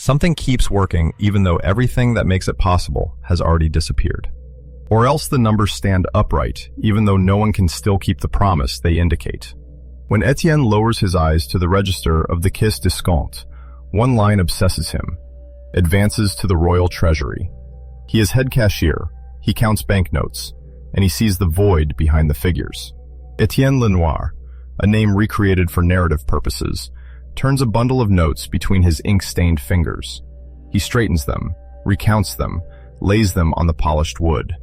Something keeps working even though everything that makes it possible has already disappeared. Or else the numbers stand upright even though no one can still keep the promise they indicate. When Etienne lowers his eyes to the register of the Caisse d'escompte, one line obsesses him: advances to the royal treasury. He is head cashier, he counts banknotes, and he sees the void behind the figures. Etienne Lenoir, a name recreated for narrative purposes, turns a bundle of notes between his ink-stained fingers. He straightens them, recounts them, lays them on the polished wood.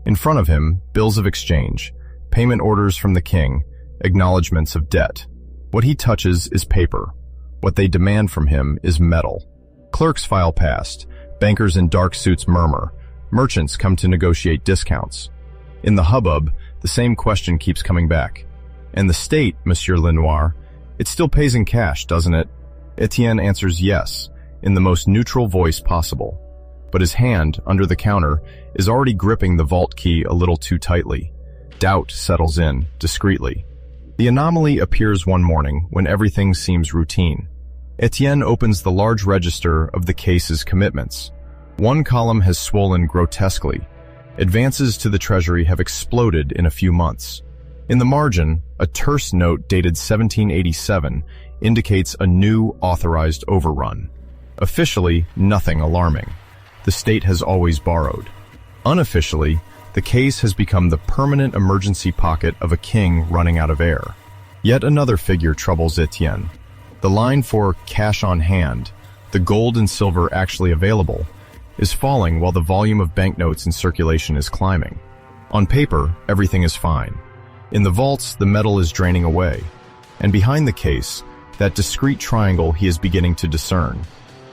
In front of him, bills of exchange, payment orders from the king, acknowledgments of debt. What he touches is paper. What they demand from him is metal. Clerks file past, bankers in dark suits murmur, merchants come to negotiate discounts. In the hubbub, the same question keeps coming back. And the state, Monsieur Lenoir, it still pays in cash, doesn't it? Etienne answers yes, in the most neutral voice possible. But his hand, under the counter, is already gripping the vault key a little too tightly. Doubt settles in, discreetly. The anomaly appears one morning when everything seems routine. Etienne opens the large register of the Caisse's commitments. One column has swollen grotesquely. Advances to the treasury have exploded in a few months. In the margin, a terse note dated 1787 indicates a new authorized overrun. Officially, nothing alarming. The state has always borrowed. Unofficially, the Caisse has become the permanent emergency pocket of a king running out of air. Yet another figure troubles Etienne. The line for cash on hand, the gold and silver actually available, is falling while the volume of banknotes in circulation is climbing. On paper, everything is fine. In the vaults, the metal is draining away. And behind the Caisse, that discrete triangle he is beginning to discern.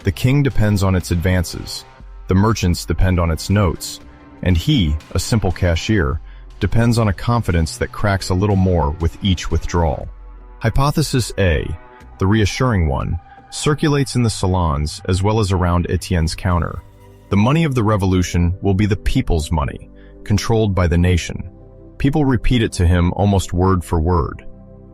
The king depends on its advances. The merchants depend on its notes. And he, a simple cashier, depends on a confidence that cracks a little more with each withdrawal. Hypothesis A, the reassuring one, circulates in the salons as well as around Etienne's counter. The money of the revolution will be the people's money, controlled by the nation. People repeat it to him almost word for word.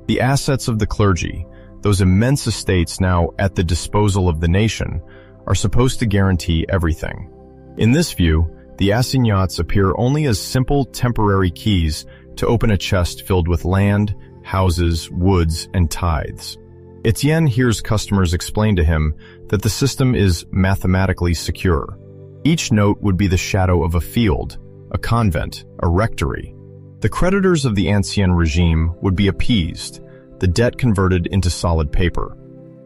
The assets of the clergy, those immense estates now at the disposal of the nation, are supposed to guarantee everything. In this view, the assignats appear only as simple temporary keys to open a chest filled with land, houses, woods, and tithes. Etienne hears customers explain to him that the system is mathematically secure. Each note would be the shadow of a field, a convent, a rectory. The creditors of the ancien regime would be appeased, the debt converted into solid paper.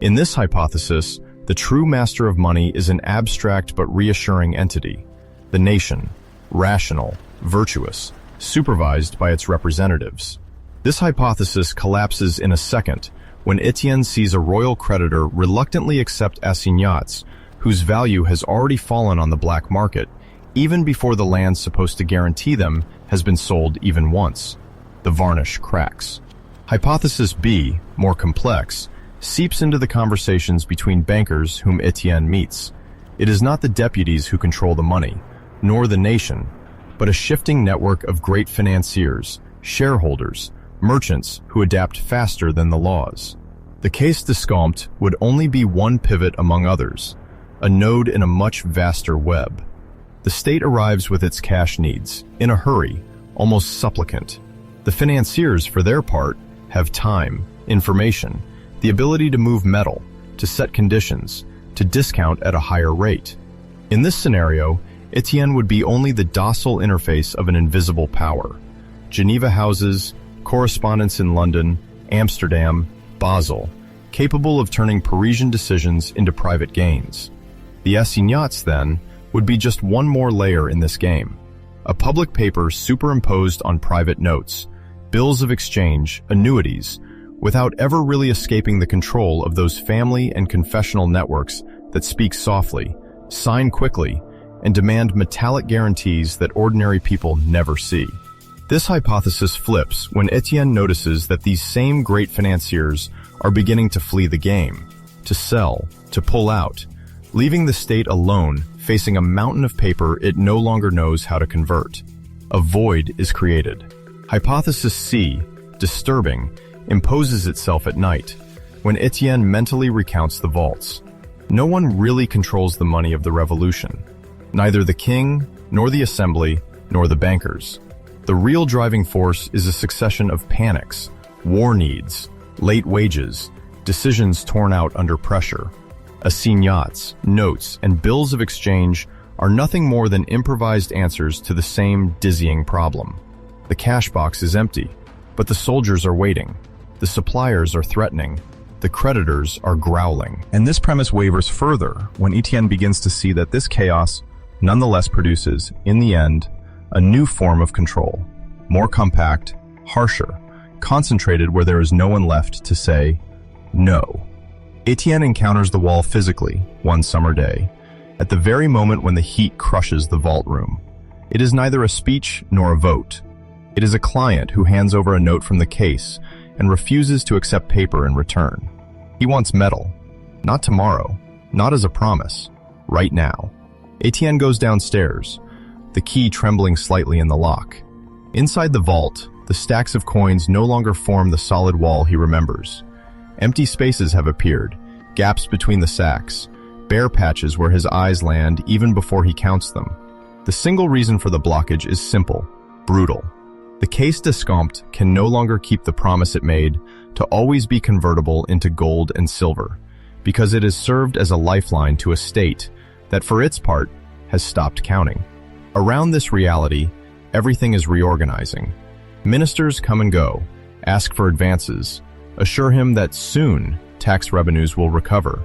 In this hypothesis, the true master of money is an abstract but reassuring entity, the nation, rational, virtuous, supervised by its representatives. This hypothesis collapses in a second when Etienne sees a royal creditor reluctantly accept assignats whose value has already fallen on the black market, even before the land supposed to guarantee them has been sold even once. The varnish cracks. Hypothesis B, more complex, seeps into the conversations between bankers whom Etienne meets. It is not the deputies who control the money, nor the nation, but a shifting network of great financiers, shareholders, merchants who adapt faster than the laws. The Caisse d'escompte would only be one pivot among others, a node in a much vaster web. The state arrives with its cash needs, in a hurry, almost supplicant. The financiers, for their part, have time, information, the ability to move metal, to set conditions, to discount at a higher rate. In this scenario, Etienne would be only the docile interface of an invisible power. Geneva houses, correspondents in London, Amsterdam, Basel, capable of turning Parisian decisions into private gains. The assignats, then, would be just one more layer in this game. A public paper superimposed on private notes, bills of exchange, annuities, without ever really escaping the control of those family and confessional networks that speak softly, sign quickly, and demand metallic guarantees that ordinary people never see. This hypothesis flips when Etienne notices that these same great financiers are beginning to flee the game, to sell, to pull out, leaving the state alone, facing a mountain of paper it no longer knows how to convert. A void is created. Hypothesis C, disturbing, imposes itself at night, when Etienne mentally recounts the vaults. No one really controls the money of the revolution. Neither the king, nor the assembly, nor the bankers. The real driving force is a succession of panics, war needs, late wages, decisions torn out under pressure. Assignats, notes, and bills of exchange are nothing more than improvised answers to the same dizzying problem. The cash box is empty, but the soldiers are waiting. The suppliers are threatening. The creditors are growling. And this premise wavers further when Etienne begins to see that this chaos nonetheless produces, in the end, a new form of control, more compact, harsher, concentrated where there is no one left to say no. Etienne encounters the wall physically one summer day, at the very moment when the heat crushes the vault room. It is neither a speech nor a vote. It is a client who hands over a note from the Caisse and refuses to accept paper in return. He wants metal, not tomorrow, not as a promise, right now. Etienne goes downstairs, the key trembling slightly in the lock. Inside the vault, the stacks of coins no longer form the solid wall he remembers. Empty spaces have appeared, gaps between the sacks, bare patches where his eyes land even before he counts them. The single reason for the blockage is simple, brutal. The Caisse d'escompte can no longer keep the promise it made to always be convertible into gold and silver, because it has served as a lifeline to a state that, for its part, has stopped counting. Around this reality, everything is reorganizing. Ministers come and go, ask for advances, assure him that soon tax revenues will recover,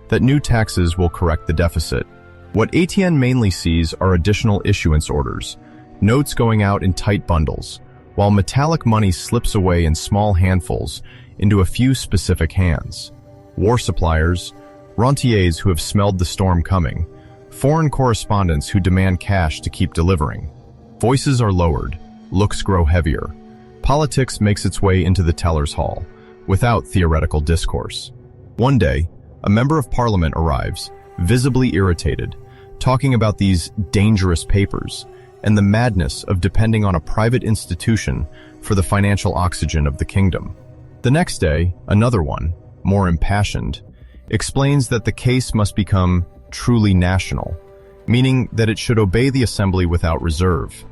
that new taxes will correct the deficit. What Etienne mainly sees are additional issuance orders, notes going out in tight bundles, while metallic money slips away in small handfuls into a few specific hands. War suppliers, rentiers who have smelled the storm coming, foreign correspondents who demand cash to keep delivering. Voices are lowered, looks grow heavier. Politics makes its way into the teller's hall, without theoretical discourse. One day, a member of parliament arrives, visibly irritated, talking about these dangerous papers and the madness of depending on a private institution for the financial oxygen of the kingdom. The next day, another one, more impassioned, explains that the case must become truly national, meaning that it should obey the assembly without reserve.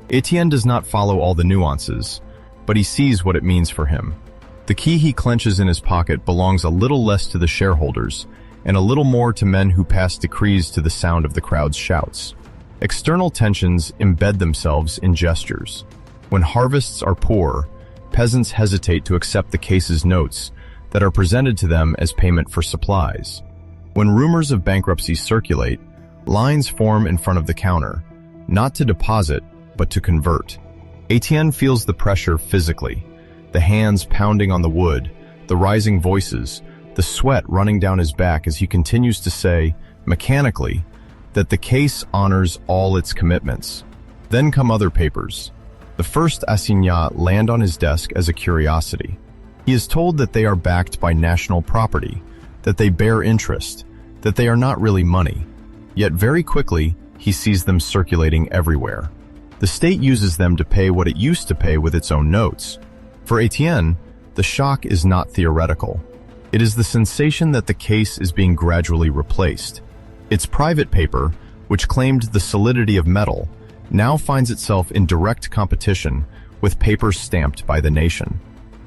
Etienne does not follow all the nuances, but he sees what it means for him. The key he clenches in his pocket belongs a little less to the shareholders and a little more to men who pass decrees to the sound of the crowd's shouts. External tensions embed themselves in gestures. When harvests are poor, peasants hesitate to accept the Caisse's notes that are presented to them as payment for supplies. When rumors of bankruptcy circulate, lines form in front of the counter, not to deposit, but to convert. Etienne feels the pressure physically, the hands pounding on the wood, the rising voices, the sweat running down his back as he continues to say, mechanically, that the Caisse honors all its commitments. Then come other papers. The first assignats land on his desk as a curiosity. He is told that they are backed by national property, that they bear interest, that they are not really money. Yet very quickly, he sees them circulating everywhere. The state uses them to pay what it used to pay with its own notes. For Etienne, the shock is not theoretical. It is the sensation that the Caisse is being gradually replaced. Its private paper, which claimed the solidity of metal, now finds itself in direct competition with papers stamped by the nation.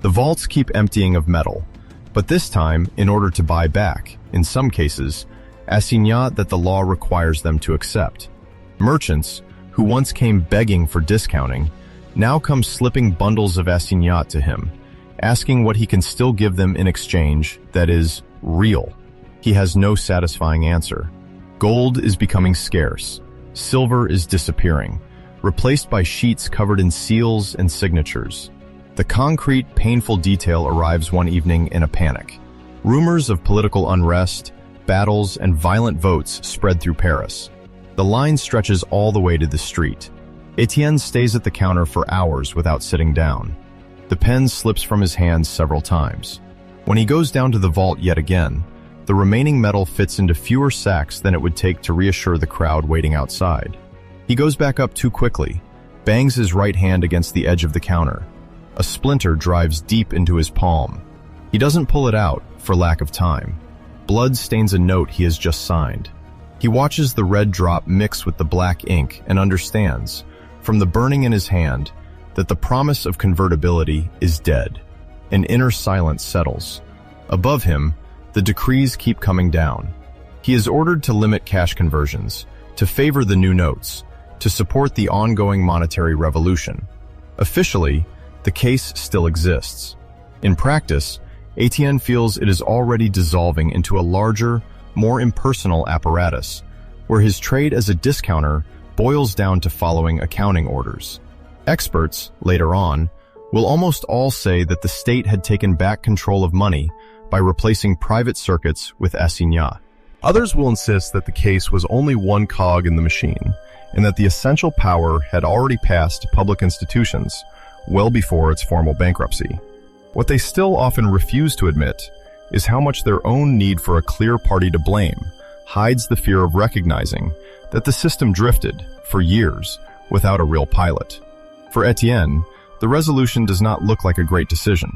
The vaults keep emptying of metal, but this time in order to buy back, in some cases, assignats that the law requires them to accept. Merchants, who once came begging for discounting, now come slipping bundles of assignats to him, asking what he can still give them in exchange that is real. He has no satisfying answer. Gold is becoming scarce. Silver is disappearing, replaced by sheets covered in seals and signatures. The concrete, painful detail arrives one evening in a panic. Rumors of political unrest, battles, and violent votes spread through Paris. The line stretches all the way to the street. Etienne stays at the counter for hours without sitting down. The pen slips from his hands several times. When he goes down to the vault yet again, the remaining metal fits into fewer sacks than it would take to reassure the crowd waiting outside. He goes back up too quickly, bangs his right hand against the edge of the counter. A splinter drives deep into his palm. He doesn't pull it out for lack of time. Blood stains a note he has just signed. He watches the red drop mix with the black ink and understands, from the burning in his hand, that the promise of convertibility is dead. An inner silence settles. Above him, the decrees keep coming down. He is ordered to limit cash conversions, to favor the new notes, to support the ongoing monetary revolution. Officially, the Caisse still exists. In practice, Etienne feels it is already dissolving into a larger, more impersonal apparatus, where his trade as a discounter boils down to following accounting orders. Experts, later on, will almost all say that the state had taken back control of money by replacing private circuits with assignats. Others will insist that the Caisse was only one cog in the machine, and that the essential power had already passed to public institutions well before its formal bankruptcy. What they still often refuse to admit is how much their own need for a clear party to blame hides the fear of recognizing that the system drifted, for years, without a real pilot. For Etienne, the resolution does not look like a great decision,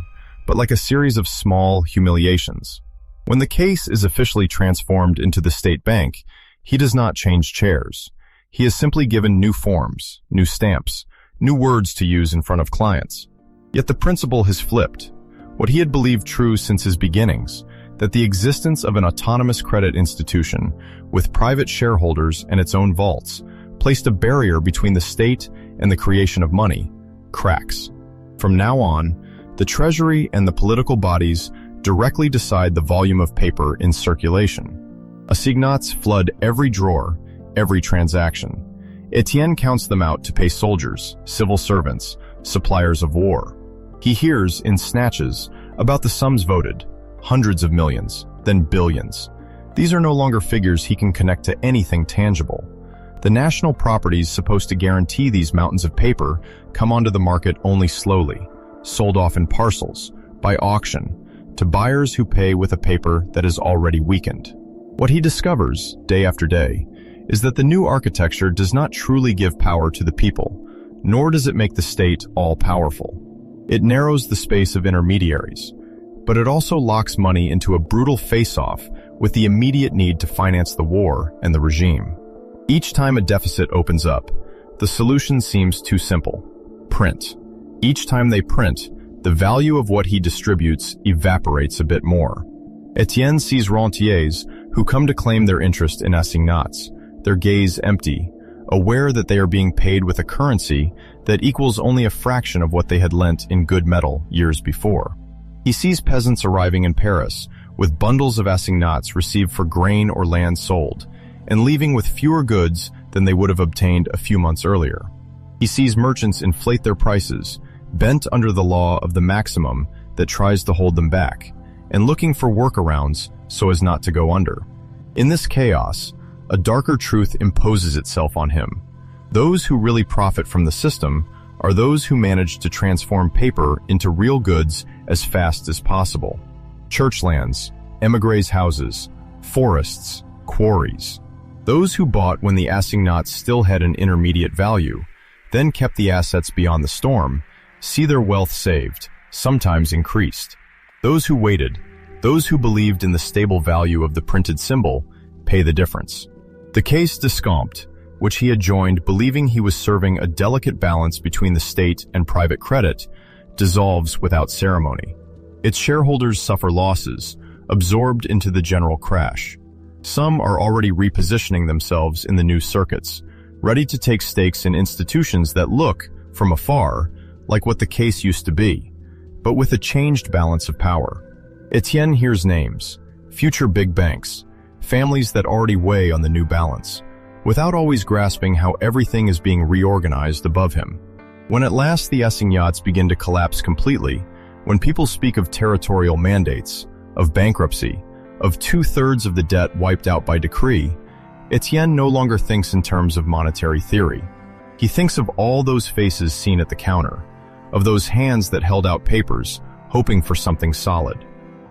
but like a series of small humiliations. When the Caisse is officially transformed into the state bank, he does not change chairs. He is simply given new forms, new stamps, new words to use in front of clients. Yet the principle has flipped. What he had believed true since his beginnings, that the existence of an autonomous credit institution with private shareholders and its own vaults placed a barrier between the state and the creation of money, cracks. From now on, the Treasury and the political bodies directly decide the volume of paper in circulation. Assignats flood every drawer, every transaction. Etienne counts them out to pay soldiers, civil servants, suppliers of war. He hears, in snatches, about the sums voted, hundreds of millions, then billions. These are no longer figures he can connect to anything tangible. The national properties supposed to guarantee these mountains of paper come onto the market only slowly, sold off in parcels, by auction, to buyers who pay with a paper that is already weakened. What he discovers, day after day, is that the new architecture does not truly give power to the people, nor does it make the state all-powerful. It narrows the space of intermediaries, but it also locks money into a brutal face-off with the immediate need to finance the war and the regime. Each time a deficit opens up, the solution seems too simple. Print. Each time they print, the value of what he distributes evaporates a bit more. Etienne sees rentiers who come to claim their interest in assignats, their gaze empty, aware that they are being paid with a currency that equals only a fraction of what they had lent in good metal years before. He sees peasants arriving in Paris with bundles of assignats received for grain or land sold, and leaving with fewer goods than they would have obtained a few months earlier. He sees merchants inflate their prices, bent under the law of the maximum that tries to hold them back, and looking for workarounds so as not to go under. In this chaos, a darker truth imposes itself on him. Those who really profit from the system are those who manage to transform paper into real goods as fast as possible. Churchlands, émigrés' houses, forests, quarries. Those who bought when the assignats still had an intermediate value, then kept the assets beyond the storm, see their wealth saved, sometimes increased. Those who waited, those who believed in the stable value of the printed symbol, pay the difference. The Caisse d'escompte, which he had joined believing he was serving a delicate balance between the state and private credit, dissolves without ceremony. Its shareholders suffer losses, absorbed into the general crash. Some are already repositioning themselves in the new circuits, ready to take stakes in institutions that look, from afar, like what the Caisse used to be, but with a changed balance of power. Etienne hears names, future big banks, families that already weigh on the new balance, without always grasping how everything is being reorganized above him. When at last the assignats begin to collapse completely, when people speak of territorial mandates, of bankruptcy, of 2/3 of the debt wiped out by decree, Etienne no longer thinks in terms of monetary theory. He thinks of all those faces seen at the counter, of those hands that held out papers, hoping for something solid.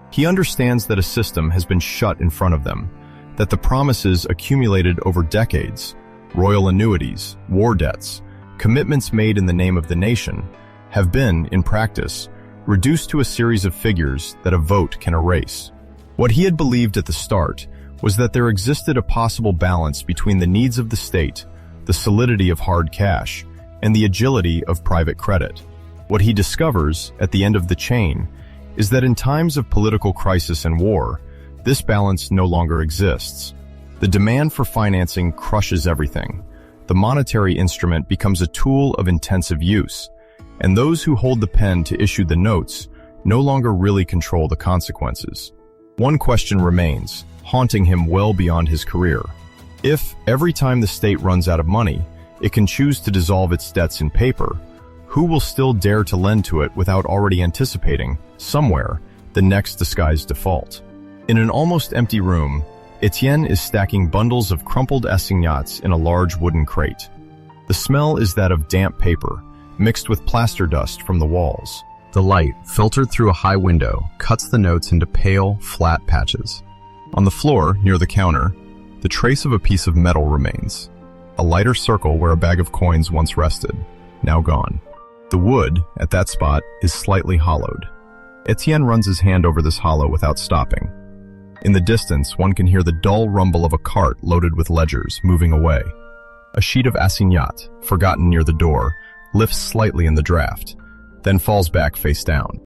He understands that a system has been shut in front of them, that the promises accumulated over decades, royal annuities, war debts, commitments made in the name of the nation, have been, in practice, reduced to a series of figures that a vote can erase. What he had believed at the start was that there existed a possible balance between the needs of the state, the solidity of hard cash, and the agility of private credit. What he discovers, at the end of the chain, is that in times of political crisis and war, this balance no longer exists. The demand for financing crushes everything. The monetary instrument becomes a tool of intensive use, and those who hold the pen to issue the notes no longer really control the consequences. One question remains, haunting him well beyond his career. If, every time the state runs out of money, it can choose to dissolve its debts in paper, who will still dare to lend to it without already anticipating, somewhere, the next disguised default? In an almost empty room, Etienne is stacking bundles of crumpled assignats in a large wooden crate. The smell is that of damp paper, mixed with plaster dust from the walls. The light, filtered through a high window, cuts the notes into pale, flat patches. On the floor, near the counter, the trace of a piece of metal remains. A lighter circle where a bag of coins once rested, now gone. The wood, at that spot, is slightly hollowed. Etienne runs his hand over this hollow without stopping. In the distance, one can hear the dull rumble of a cart loaded with ledgers moving away. A sheet of assignat, forgotten near the door, lifts slightly in the draft, then falls back face down.